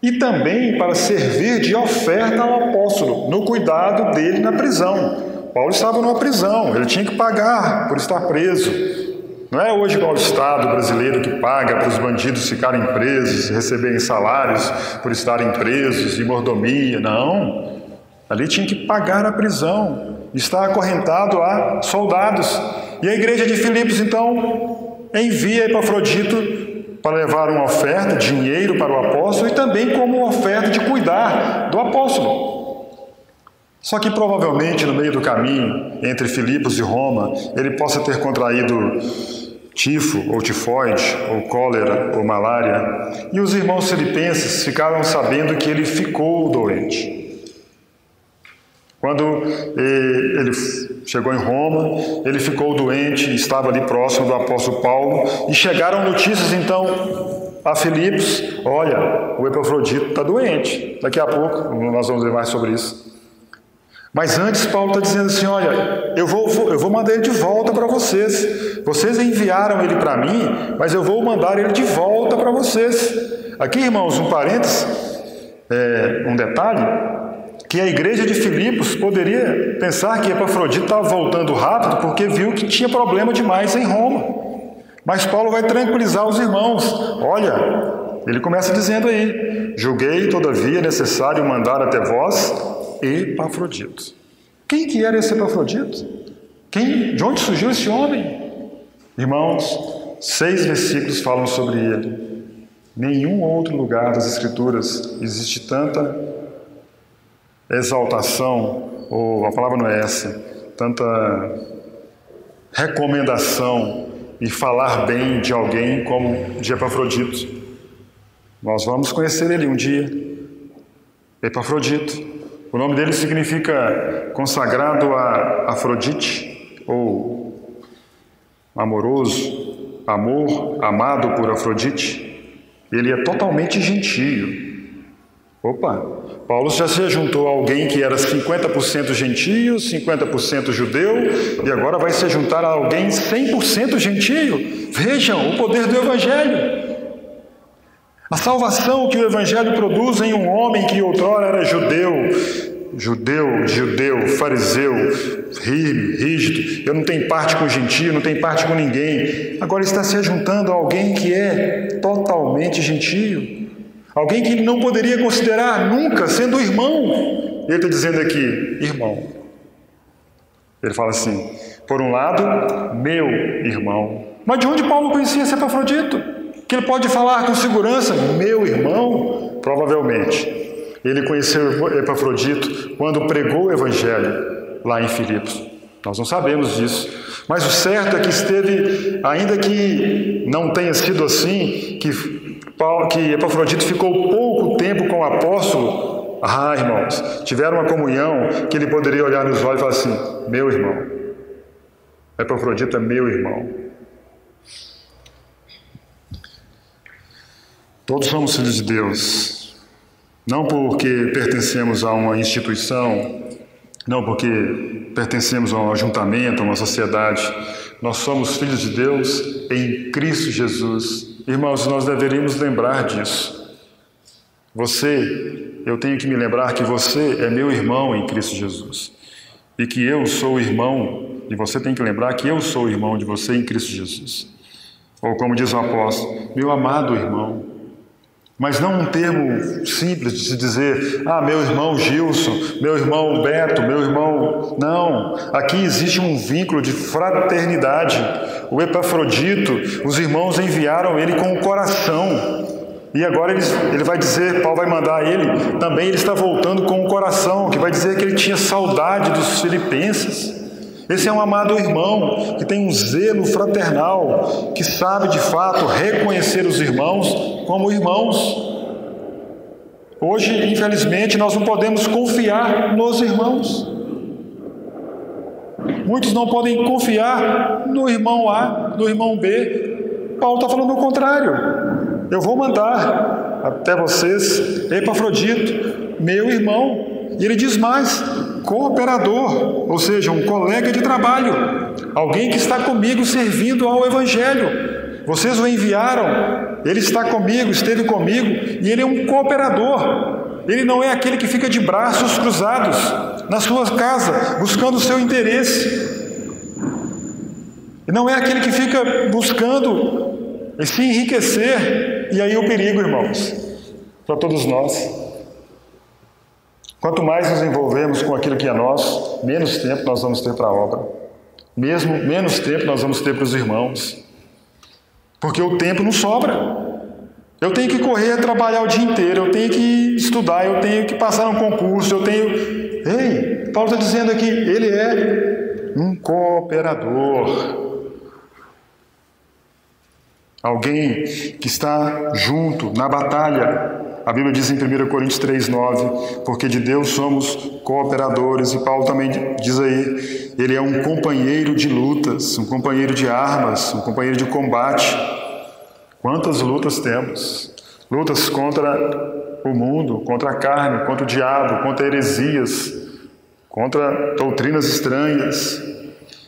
e também para servir de oferta ao apóstolo, no cuidado dele na prisão. Paulo estava numa prisão, ele tinha que pagar por estar preso. Não é hoje igual o Estado brasileiro que paga para os bandidos ficarem presos, receberem salários por estarem presos e mordomia, não. Ali tinha que pagar a prisão, estar acorrentado a soldados. E a igreja de Filipos, então, envia Epafrodito para levar uma oferta, dinheiro para o apóstolo e também como oferta de cuidar do apóstolo. Só que provavelmente no meio do caminho, entre Filipos e Roma, ele possa ter contraído tifo, ou tifoide, ou cólera, ou malária, e os irmãos filipenses ficaram sabendo que ele ficou doente. Quando ele chegou em Roma, ele ficou doente, estava ali próximo do apóstolo Paulo, e chegaram notícias então a Filipos: olha, o Epafrodito está doente. Daqui a pouco nós vamos ver mais sobre isso. Mas antes Paulo está dizendo assim: olha, eu vou mandar ele de volta para vocês. Vocês enviaram ele para mim, mas eu vou mandar ele de volta para vocês. Aqui, irmãos, um parênteses, um detalhe, que a igreja de Filipos poderia pensar que Epafrodito estava voltando rápido porque viu que tinha problema demais em Roma. Mas Paulo vai tranquilizar os irmãos. Olha, ele começa dizendo aí: julguei, todavia, necessário mandar até vós Epafrodito. Quem que era esse Epafrodito? De onde surgiu esse homem? Irmãos, 6 versículos falam sobre ele. Nenhum outro lugar das Escrituras existe tanta exaltação, ou a palavra não é essa, tanta recomendação e falar bem de alguém como de Epafrodito. Nós vamos conhecer ele um dia. Epafrodito. O nome dele significa consagrado a Afrodite, ou amoroso, amor, amado por Afrodite. Ele é totalmente gentio. Opa, Paulo já se juntou a alguém que era 50% gentio, 50% judeu, e agora vai se juntar a alguém 100% gentio. Vejam o poder do Evangelho. A salvação que o Evangelho produz em um homem que outrora era judeu, fariseu, rígido, eu não tenho parte com gentio, não tenho parte com ninguém. Agora está se juntando a alguém que é totalmente gentio. Alguém que ele não poderia considerar nunca sendo irmão. Ele está dizendo aqui, irmão. Ele fala assim: por um lado, meu irmão. Mas de onde Paulo conhecia esse Epafrodito? Que ele pode falar com segurança, meu irmão? Provavelmente. Ele conheceu Epafrodito quando pregou o Evangelho lá em Filipos. Nós não sabemos disso. Mas o certo é que esteve, ainda que não tenha sido assim, que Epafrodito ficou pouco tempo com o apóstolo. Ah, irmãos, tiveram uma comunhão que ele poderia olhar nos olhos e falar assim: meu irmão. Epafrodito é meu irmão. Todos somos filhos de Deus, não porque pertencemos a uma instituição, não porque pertencemos a um ajuntamento, a uma sociedade. Nós somos filhos de Deus em Cristo Jesus. Irmãos, nós deveríamos lembrar disso. Eu tenho que me lembrar que você é meu irmão em Cristo Jesus. E que eu sou irmão, e você tem que lembrar que eu sou irmão de você em Cristo Jesus. Ou como diz o apóstolo, meu amado irmão. Mas não um termo simples de se dizer, meu irmão Gilson, meu irmão Beto, meu irmão... Não, aqui existe um vínculo de fraternidade. O Epafrodito, os irmãos enviaram ele com o coração. E agora ele vai dizer, Paulo vai mandar ele, também ele está voltando com o coração, que vai dizer que ele tinha saudade dos filipenses. Esse é um amado irmão, que tem um zelo fraternal, que sabe de fato reconhecer os irmãos como irmãos. Hoje, infelizmente, nós não podemos confiar nos irmãos. Muitos não podem confiar no irmão A, no irmão B. Paulo está falando o contrário. Eu vou mandar até vocês Epafrodito, meu irmão. E ele diz mais, cooperador, ou seja, um colega de trabalho, alguém que está comigo servindo ao Evangelho. vocês o enviaram, ele está comigo, esteve comigo, e ele é um cooperador. Ele não é aquele que fica de braços cruzados na sua casa, buscando o seu interesse. E não é aquele que fica buscando se enriquecer. E aí o perigo, irmãos, para todos nós. Quanto mais nos envolvemos com aquilo que é nosso, menos tempo nós vamos ter para a obra. Menos tempo nós vamos ter para os irmãos. Porque o tempo não sobra. Eu tenho que correr, trabalhar o dia inteiro, eu tenho que estudar, eu tenho que passar um concurso, eu tenho... Ei, Paulo está dizendo aqui, ele é um cooperador. Alguém que está junto na batalha. A Bíblia diz em 1 Coríntios 3,9, porque de Deus somos cooperadores, e Paulo também diz aí, ele é um companheiro de lutas, um companheiro de armas, um companheiro de combate. Quantas lutas temos? Lutas contra o mundo, contra a carne, contra o diabo, contra heresias, contra doutrinas estranhas.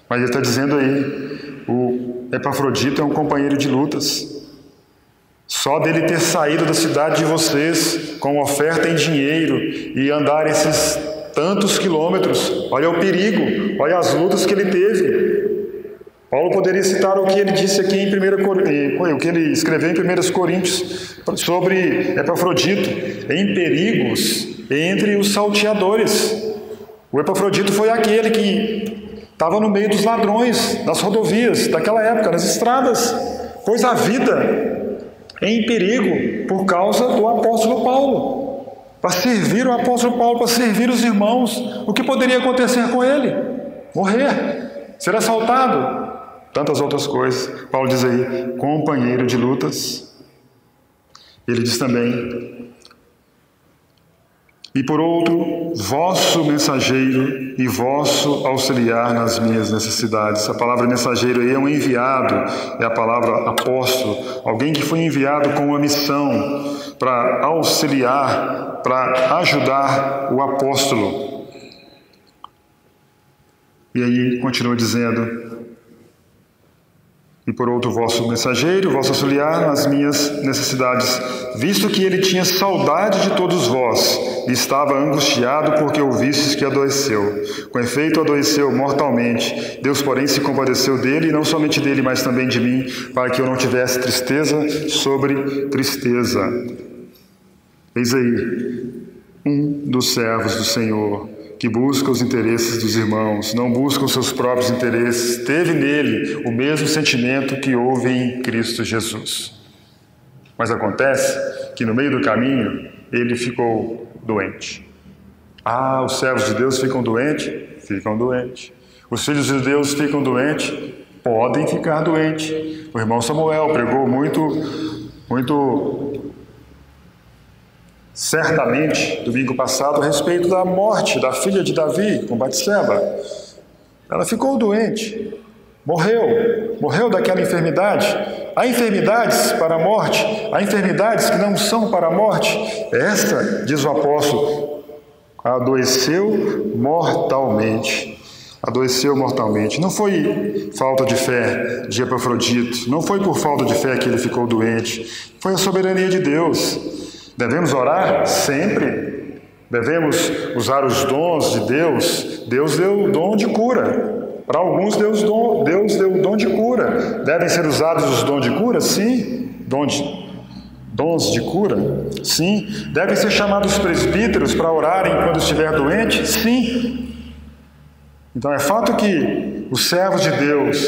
Mas ele está dizendo aí, o Epafrodito é um companheiro de lutas. Só dele ter saído da cidade de vocês com oferta em dinheiro e andar esses tantos quilômetros, olha o perigo, olha as lutas que ele teve. Paulo poderia citar o que ele disse aqui em o que ele escreveu em 1 Coríntios sobre Epafrodito, em perigos entre os salteadores. O Epafrodito foi aquele que estava no meio dos ladrões, nas rodovias daquela época, nas estradas, pôs a vida em perigo por causa do apóstolo Paulo, para servir o apóstolo Paulo, para servir os irmãos. O que poderia acontecer com ele? Morrer, ser assaltado, tantas outras coisas. Paulo diz aí, companheiro de lutas. Ele diz também, e por outro, vosso mensageiro e vosso auxiliar nas minhas necessidades. A palavra mensageiro aí é um enviado, é a palavra apóstolo, alguém que foi enviado com uma missão para auxiliar, para ajudar o apóstolo. E aí continua dizendo, e por outro vosso mensageiro, vosso auxiliar nas minhas necessidades, visto que ele tinha saudade de todos vós, e estava angustiado porque ouvistes que adoeceu. Com efeito, adoeceu mortalmente. Deus, porém, se compadeceu dele, e não somente dele, mas também de mim, para que eu não tivesse tristeza sobre tristeza. Eis aí, um dos servos do Senhor, que busca os interesses dos irmãos, não busca os seus próprios interesses, teve nele o mesmo sentimento que houve em Cristo Jesus. Mas acontece que no meio do caminho ele ficou doente. Os servos de Deus ficam doentes? Ficam doentes. Os filhos de Deus ficam doentes? Podem ficar doentes. O irmão Samuel pregou muito certamente, domingo passado, a respeito da morte da filha de Davi, com Batseba. Ela ficou doente, morreu daquela enfermidade. Há enfermidades para a morte, há enfermidades que não são para a morte. Esta, diz o apóstolo, adoeceu mortalmente. Adoeceu mortalmente. Não foi falta de fé de Epafrodito, não foi por falta de fé que ele ficou doente, foi a soberania de Deus. Devemos orar sempre, devemos usar os dons de Deus. Deus deu o dom de cura. Para alguns, Deus deu o dom de cura. Devem ser usados os dons de cura? Sim. Dons de cura? Sim. Devem ser chamados presbíteros para orarem quando estiver doente? Sim. Então é fato que os servos de Deus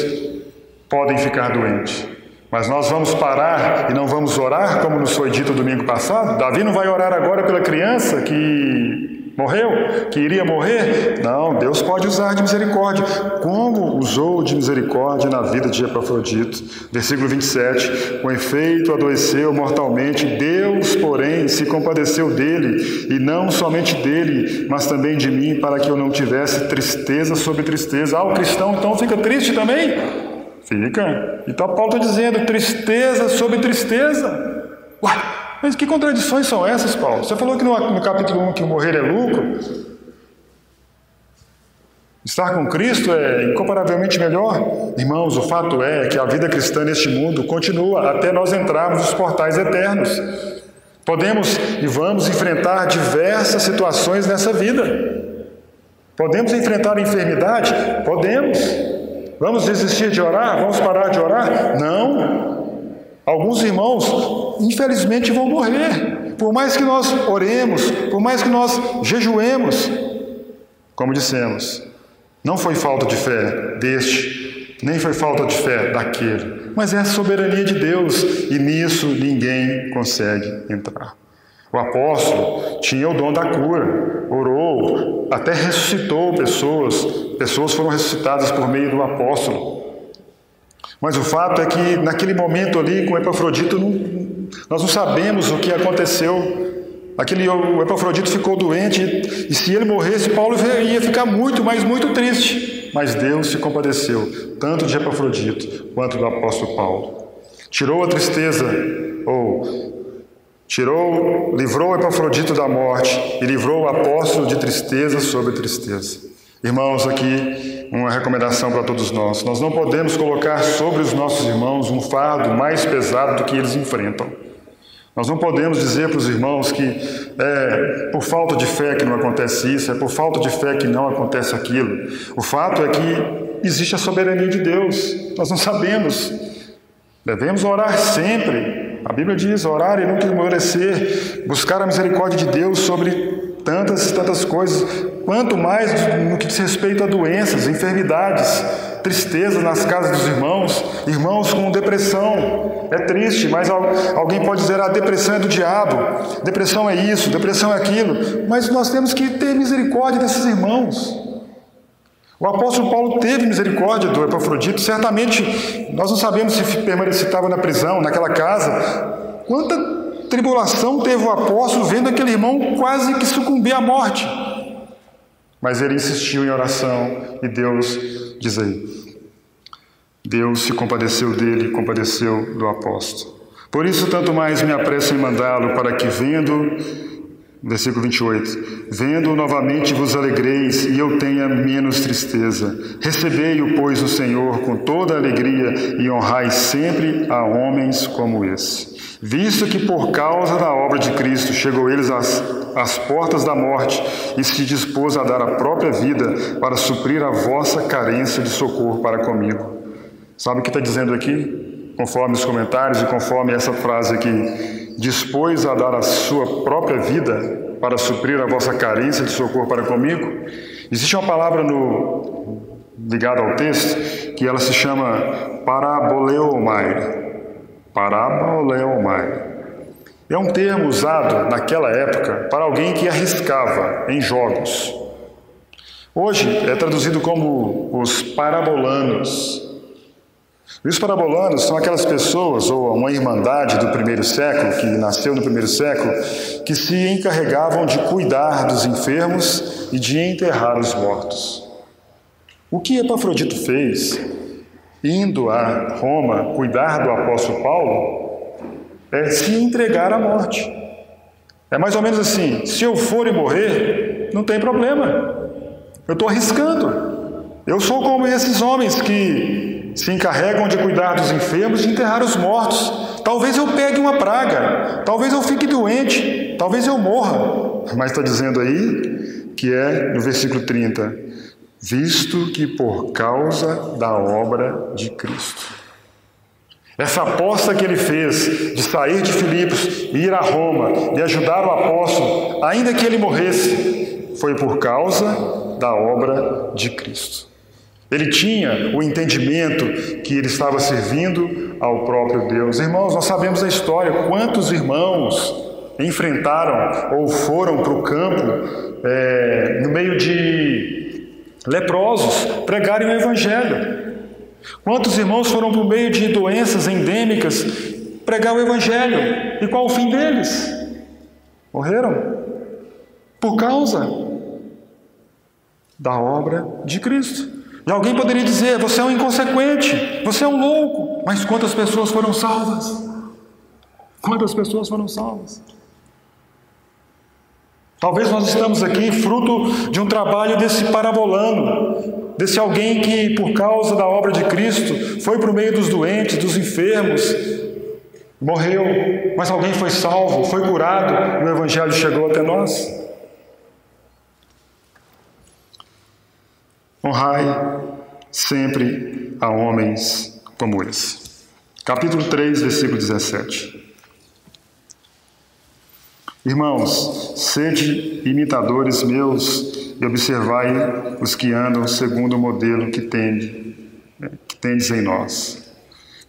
podem ficar doentes. Mas nós vamos parar e não vamos orar, como nos foi dito domingo passado? Davi não vai orar agora pela criança que morreu, que iria morrer? Não, Deus pode usar de misericórdia, como usou de misericórdia na vida de Epafrodito. Versículo 27, com efeito adoeceu mortalmente, Deus, porém, se compadeceu dele, e não somente dele, mas também de mim, para que eu não tivesse tristeza sobre tristeza. O cristão então fica triste também? Fica. Então Paulo está dizendo tristeza sobre tristeza. Uai, mas que contradições são essas, Paulo? Você falou que no capítulo 1 que o morrer é lucro. Estar com Cristo é incomparavelmente melhor. Irmãos, o fato é que a vida cristã neste mundo continua até nós entrarmos nos portais eternos. Podemos e vamos enfrentar diversas situações nessa vida. Podemos enfrentar a enfermidade? Podemos. Vamos desistir de orar? Vamos parar de orar? Não. Alguns irmãos, infelizmente, vão morrer. Por mais que nós oremos, por mais que nós jejuemos, como dissemos, não foi falta de fé deste, nem foi falta de fé daquele, mas é a soberania de Deus, e nisso ninguém consegue entrar. O apóstolo tinha o dom da cura, orou, até ressuscitou pessoas foram ressuscitadas por meio do apóstolo. Mas o fato é que naquele momento ali com o Epafrodito, nós não sabemos o que aconteceu. O Epafrodito ficou doente, e se ele morresse, Paulo ia ficar muito, mas muito triste. Mas Deus se compadeceu, tanto de Epafrodito quanto do apóstolo Paulo. Livrou o Epafrodito da morte e livrou o apóstolo de tristeza sobre tristeza. Irmãos, aqui uma recomendação para todos nós. Nós não podemos colocar sobre os nossos irmãos um fardo mais pesado do que eles enfrentam. Nós não podemos dizer para os irmãos que é por falta de fé que não acontece isso, é por falta de fé que não acontece aquilo. O fato é que existe a soberania de Deus. Nós não sabemos. Devemos orar sempre. A Bíblia diz, orar e nunca esmorecer, buscar a misericórdia de Deus sobre tantas e tantas coisas, quanto mais no que diz respeito a doenças, enfermidades, tristeza nas casas dos irmãos com depressão. É triste, mas alguém pode dizer, a depressão é do diabo, depressão é isso, depressão é aquilo, mas nós temos que ter misericórdia desses irmãos. O apóstolo Paulo teve misericórdia do Epafrodito, certamente nós não sabemos se estava na prisão, naquela casa. Quanta tribulação teve o apóstolo vendo aquele irmão quase que sucumbir à morte. Mas ele insistiu em oração e Deus, diz aí, Deus se compadeceu dele, compadeceu do apóstolo. Por isso, tanto mais me apresso em mandá-lo, para que versículo 28, vendo novamente vos alegreis e eu tenha menos tristeza. Recebei-o, pois, o Senhor com toda alegria e honrai sempre a homens como esse. Visto que por causa da obra de Cristo chegou eles às portas da morte e se dispôs a dar a própria vida para suprir a vossa carência de socorro para comigo. Sabe o que está dizendo aqui? Conforme os comentários e conforme essa frase aqui, dispôs a dar a sua própria vida para suprir a vossa carência de socorro para comigo. Existe uma palavra ligada ao texto que ela se chama paraboleomai. Paraboleomai. É um termo usado naquela época para alguém que arriscava em jogos. Hoje é traduzido como os parabolanos. Os parabolanos são aquelas pessoas, ou uma irmandade do primeiro século, que nasceu no primeiro século, que se encarregavam de cuidar dos enfermos e de enterrar os mortos. O que Epafrodito fez, indo a Roma cuidar do apóstolo Paulo, é se entregar à morte. É mais ou menos assim, se eu for e morrer, não tem problema. Eu estou arriscando. Eu sou como esses homens que se encarregam de cuidar dos enfermos e de enterrar os mortos. Talvez eu pegue uma praga, talvez eu fique doente, talvez eu morra. Mas está dizendo aí que é no versículo 30, visto que por causa da obra de Cristo. Essa aposta que ele fez de sair de Filipos e ir a Roma e ajudar o apóstolo, ainda que ele morresse, foi por causa da obra de Cristo. Ele tinha o entendimento que ele estava servindo ao próprio Deus. Irmãos, nós sabemos a história, quantos irmãos enfrentaram ou foram para o campo no meio de leprosos pregarem o Evangelho. Quantos irmãos foram para o meio de doenças endêmicas pregar o Evangelho? E qual o fim deles? Morreram por causa da obra de Cristo. E alguém poderia dizer, você é um inconsequente, você é um louco. Mas quantas pessoas foram salvas? Quantas pessoas foram salvas? Talvez nós estamos aqui fruto de um trabalho desse parabolano, desse alguém que, por causa da obra de Cristo, foi para o meio dos doentes, dos enfermos, morreu, mas alguém foi salvo, foi curado, e o Evangelho chegou até nós. Honrai sempre a homens como esse. Capítulo 3, versículo 17. Irmãos, sede imitadores meus e observai os que andam segundo o modelo que tendes em nós.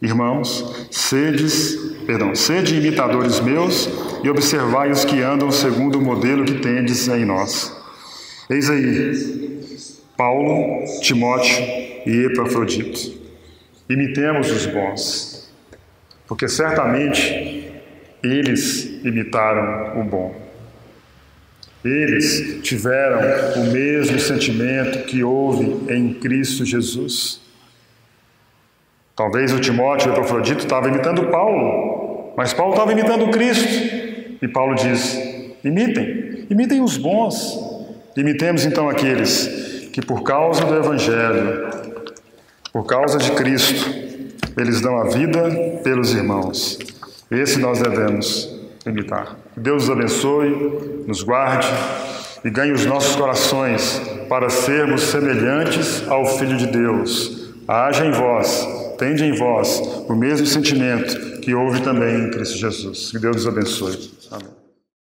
Irmãos, sede imitadores meus e observai os que andam segundo o modelo que tendes em nós. Eis aí, Paulo, Timóteo e Epafrodito. Imitemos os bons, porque certamente eles imitaram o bom. Eles tiveram o mesmo sentimento que houve em Cristo Jesus. Talvez o Timóteo e o Epafrodito estavam imitando Paulo, mas Paulo estava imitando Cristo. E Paulo diz, imitem os bons. Imitemos então aqueles que por causa do Evangelho, por causa de Cristo, eles dão a vida pelos irmãos. Esse nós devemos imitar. Deus os abençoe, nos guarde e ganhe os nossos corações para sermos semelhantes ao Filho de Deus. Haja em vós, tende em vós o mesmo sentimento que houve também em Cristo Jesus. Que Deus os abençoe. Amém.